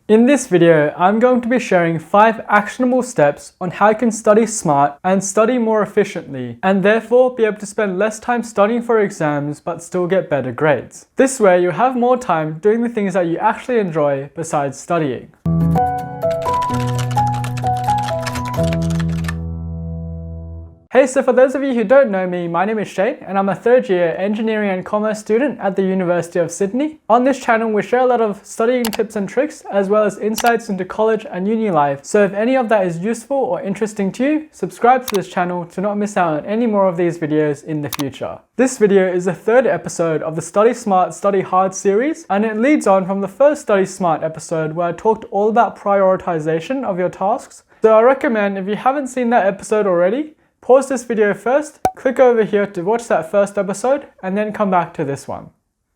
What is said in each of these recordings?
In this video, I'm going to be sharing 5 actionable steps on how you can study smart and study more efficiently, and therefore be able to spend less time studying for exams but still get better grades. This way, you'll have more time doing the things that you actually enjoy besides studying. Hey, so for those of you who don't know me, my name is Shane and I'm a third year engineering and commerce student at the University of Sydney. On this channel, we share a lot of studying tips and tricks as well as insights into college and uni life. So if any of that is useful or interesting to you, subscribe to this channel to not miss out on any more of these videos in the future. This video is the 3rd episode of the Study Smart, Study Hard series, and it leads on from the first Study Smart episode where I talked all about prioritization of your tasks. So I recommend, if you haven't seen that episode already, pause this video first, click over here to watch that first episode, and then come back to this one.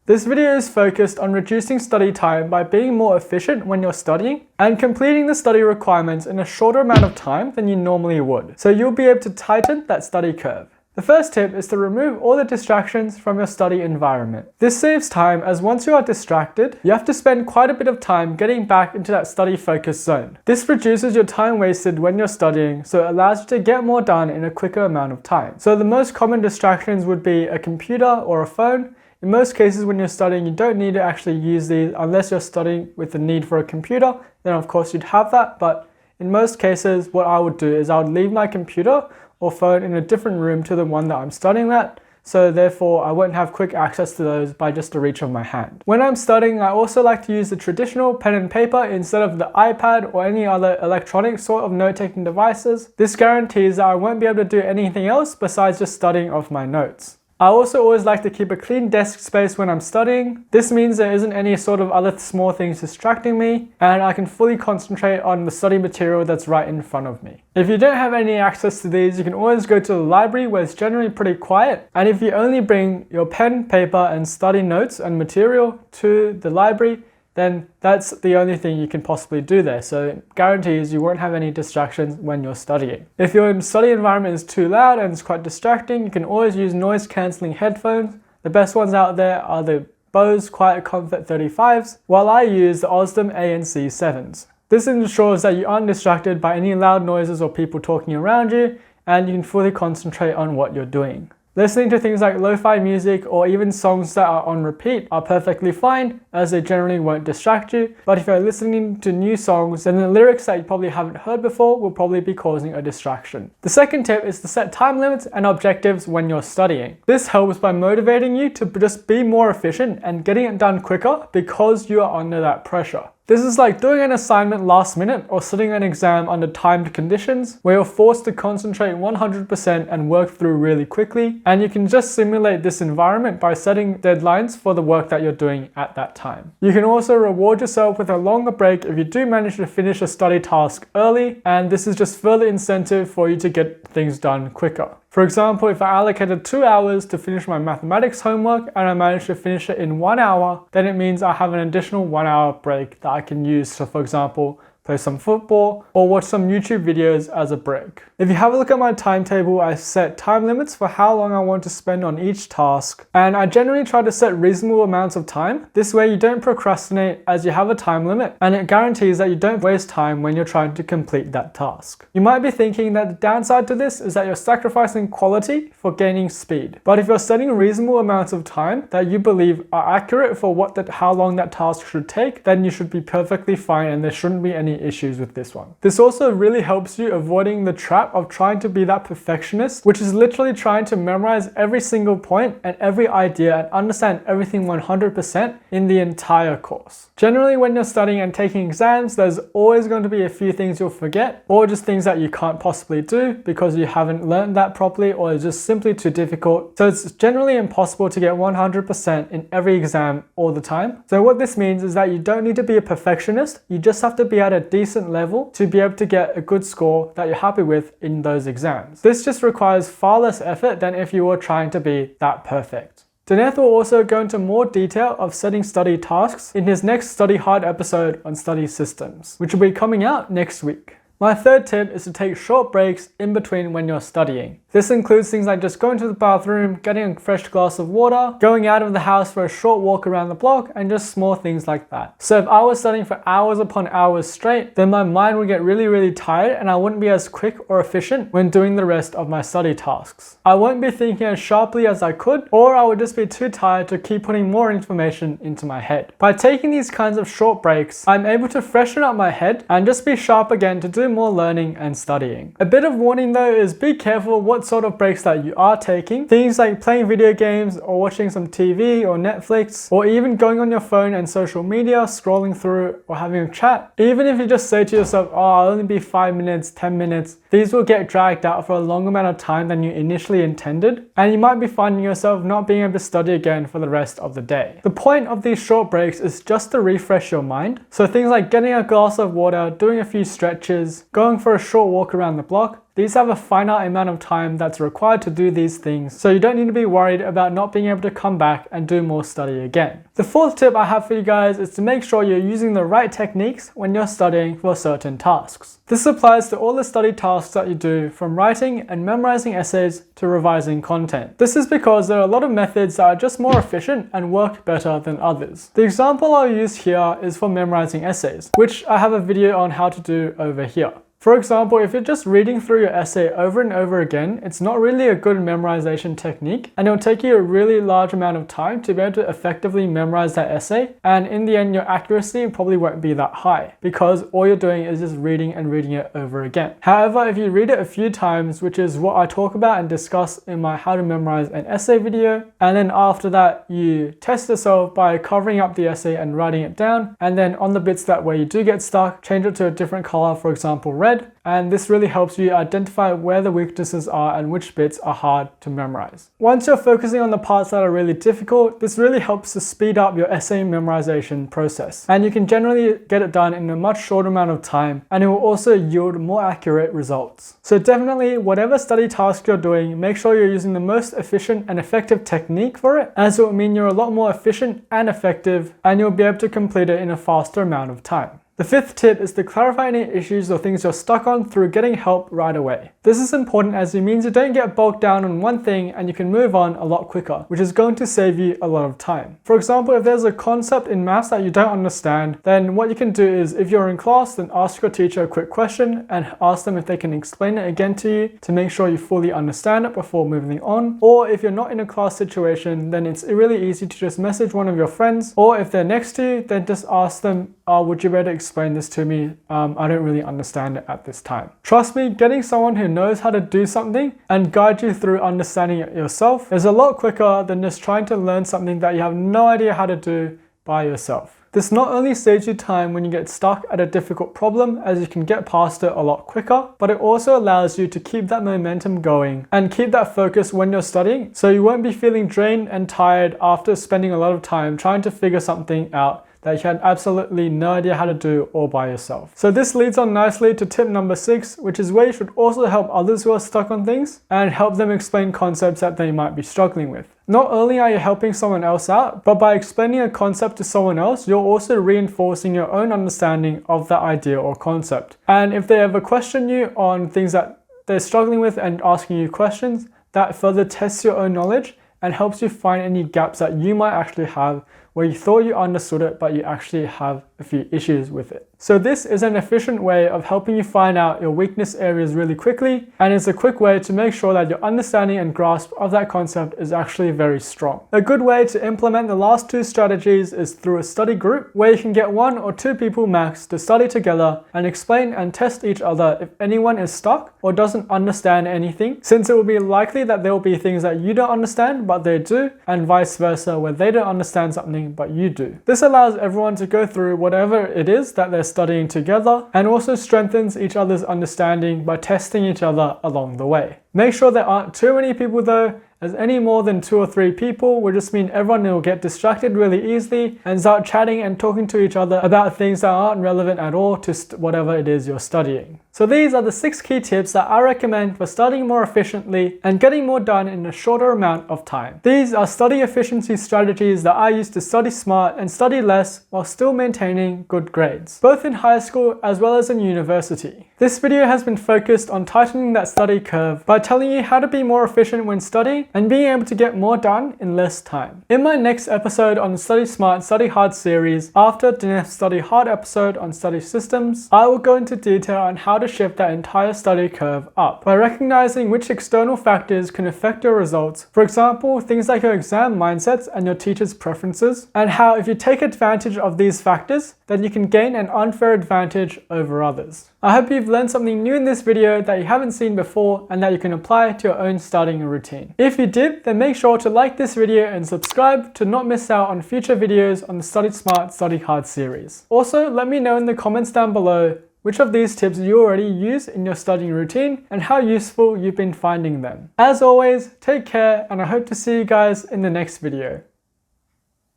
This video is focused on reducing study time by being more efficient when you're studying and completing the study requirements in a shorter amount of time than you normally would. So you'll be able to tighten that study curve. The first tip is to remove all the distractions from your study environment. This saves time, as once you are distracted, you have to spend quite a bit of time getting back into that study focus zone. This reduces your time wasted when you're studying, so it allows you to get more done in a quicker amount of time. So the most common distractions would be a computer or a phone. In most cases when you're studying, you don't need to actually use these unless you're studying with the need for a computer, then of course you'd have that, but in most cases what I would do is I would leave my computer or phone in a different room to the one that I'm studying at, so therefore I won't have quick access to those by just a reach of my hand. When I'm studying, I also like to use the traditional pen and paper instead of the iPad or any other electronic sort of note-taking devices. This guarantees that I won't be able to do anything else besides just studying off my notes. I also always like to keep a clean desk space when I'm studying. This means there isn't any sort of other small things distracting me, and I can fully concentrate on the study material that's right in front of me. If you don't have any access to these, you can always go to the library where it's generally pretty quiet, and if you only bring your pen, paper and study notes and material to the library, then that's the only thing you can possibly do there. So it guarantees you won't have any distractions when you're studying. If your study environment is too loud and it's quite distracting, you can always use noise cancelling headphones. The best ones out there are the Bose Quiet Comfort 35s, while I use the Osdom ANC 7s. This ensures that you aren't distracted by any loud noises or people talking around you, and you can fully concentrate on what you're doing. Listening to things like lo-fi music or even songs that are on repeat are perfectly fine, as they generally won't distract you, but if you're listening to new songs, then the lyrics that you probably haven't heard before will probably be causing a distraction. The second tip is to set time limits and objectives when you're studying. This helps by motivating you to just be more efficient and getting it done quicker because you are under that pressure. This is like doing an assignment last minute or sitting an exam under timed conditions where you're forced to concentrate 100% and work through really quickly, and you can just simulate this environment by setting deadlines for the work that you're doing at that time. You can also reward yourself with a longer break if you do manage to finish a study task early, and this is just further incentive for you to get things done quicker. For example, if I allocated 2 hours to finish my mathematics homework and I managed to finish it in 1 hour, then it means I have an additional 1 hour break that I can use to, for example, play some football or watch some YouTube videos as a break. If you have a look at my timetable, I set time limits for how long I want to spend on each task, and I generally try to set reasonable amounts of time. This way you don't procrastinate as you have a time limit, and it guarantees that you don't waste time when you're trying to complete that task. You might be thinking that the downside to this is that you're sacrificing quality for gaining speed. But if you're setting reasonable amounts of time that you believe are accurate for how long that task should take, then you should be perfectly fine and there shouldn't be any issues with this one. This also really helps you avoiding the trap of trying to be that perfectionist, which is literally trying to memorize every single point and every idea and understand everything 100% in the entire course. Generally, when you're studying and taking exams, there's always going to be a few things you'll forget, or just things that you can't possibly do because you haven't learned that properly or it's just simply too difficult. So it's generally impossible to get 100% in every exam all the time. So what this means is that you don't need to be a perfectionist, you just have to be at a decent level to be able to get a good score that you're happy with in those exams. This just requires far less effort than if you were trying to be that perfect. Dineth will also go into more detail of setting study tasks in his next Study Hard episode on study systems, which will be coming out next week. My third tip is to take short breaks in between when you're studying. This includes things like just going to the bathroom, getting a fresh glass of water, going out of the house for a short walk around the block, and just small things like that. So if I was studying for hours upon hours straight, then my mind would get really tired and I wouldn't be as quick or efficient when doing the rest of my study tasks. I won't be thinking as sharply as I could, or I would just be too tired to keep putting more information into my head. By taking these kinds of short breaks, I'm able to freshen up my head and just be sharp again to do more learning and studying. A bit of warning though is be careful what sort of breaks that you are taking. Things like playing video games or watching some TV or Netflix, or even going on your phone and social media, scrolling through or having a chat. Even if you just say to yourself, oh, I'll only be 5 minutes, 10 minutes, these will get dragged out for a long amount of time than you initially intended, and you might be finding yourself not being able to study again for the rest of the day. The point of these short breaks is just to refresh your mind. So things like getting a glass of water, doing a few stretches, going for a short walk around the block, these have a finite amount of time that's required to do these things, so you don't need to be worried about not being able to come back and do more study again. The fourth tip I have for you guys is to make sure you're using the right techniques when you're studying for certain tasks. This applies to all the study tasks that you do, from writing and memorizing essays to revising content. This is because there are a lot of methods that are just more efficient and work better than others. The example I'll use here is for memorizing essays, which I have a video on how to do over here. For example, if you're just reading through your essay over and over again, it's not really a good memorization technique, and it'll take you a really large amount of time to be able to effectively memorize that essay, and in the end your accuracy probably won't be that high because all you're doing is just reading and reading it over again. However, if you read it a few times, which is what I talk about and discuss in my how to memorize an essay video, and then after that you test yourself by covering up the essay and writing it down, and then on the bits that where you do get stuck, change it to a different color, for example red, and this really helps you identify where the weaknesses are and which bits are hard to memorize. Once you're focusing on the parts that are really difficult, this really helps to speed up your essay memorization process, and you can generally get it done in a much shorter amount of time, and it will also yield more accurate results. So definitely, whatever study task you're doing, make sure you're using the most efficient and effective technique for it, as it will mean you're a lot more efficient and effective, and you'll be able to complete it in a faster amount of time. The fifth tip is to clarify any issues or things you're stuck on through getting help right away. This is important as it means you don't get bogged down on one thing and you can move on a lot quicker, which is going to save you a lot of time. For example, if there's a concept in maths that you don't understand, then what you can do is, if you're in class, then ask your teacher a quick question and ask them if they can explain it again to you to make sure you fully understand it before moving on. Or if you're not in a class situation, then it's really easy to just message one of your friends, or if they're next to you, then just ask them, would you be able to explain this to me? I don't really understand it at this time. Trust me, getting someone who knows how to do something and guide you through understanding it yourself is a lot quicker than just trying to learn something that you have no idea how to do by yourself. This not only saves you time when you get stuck at a difficult problem, as you can get past it a lot quicker, but it also allows you to keep that momentum going and keep that focus when you're studying, so you won't be feeling drained and tired after spending a lot of time trying to figure something out that you had absolutely no idea how to do all by yourself. So this leads on nicely to tip number 6, which is where you should also help others who are stuck on things and help them explain concepts that they might be struggling with. Not only are you helping someone else out, but by explaining a concept to someone else, you're also reinforcing your own understanding of that idea or concept. And if they ever question you on things that they're struggling with and asking you questions, that further tests your own knowledge and helps you find any gaps that you might actually have where you thought you understood it, but you actually have a few issues with it. So this is an efficient way of helping you find out your weakness areas really quickly, and it's a quick way to make sure that your understanding and grasp of that concept is actually very strong. A good way to implement the last 2 strategies is through a study group, where you can get 1 or 2 people max to study together and explain and test each other if anyone is stuck or doesn't understand anything, since it will be likely that there will be things that you don't understand but they do, and vice versa, where they don't understand something but you do. This allows everyone to go through whatever it is that they're studying together, and also strengthens each other's understanding by testing each other along the way. Make sure there aren't too many people though, as any more than 2 or 3 people will just mean everyone will get distracted really easily and start chatting and talking to each other about things that aren't relevant at all to whatever it is you're studying. So these are the 6 key tips that I recommend for studying more efficiently and getting more done in a shorter amount of time. These are study efficiency strategies that I use to study smart and study less while still maintaining good grades, both in high school as well as in university. This video has been focused on tightening that study curve by telling you how to be more efficient when studying and being able to get more done in less time. In my next episode on the Study Smart, Study Hard series, after Dineth's Study Hard episode on study systems, I will go into detail on how to shift that entire study curve up by recognizing which external factors can affect your results. For example, things like your exam mindsets and your teacher's preferences, and how if you take advantage of these factors, then you can gain an unfair advantage over others. I hope you've learned something new in this video that you haven't seen before and that you can apply to your own studying routine. If you did, then make sure to like this video and subscribe to not miss out on future videos on the Study Smart, Study Hard series. Also, let me know in the comments down below which of these tips you already use in your studying routine and how useful you've been finding them. As always, take care and I hope to see you guys in the next video.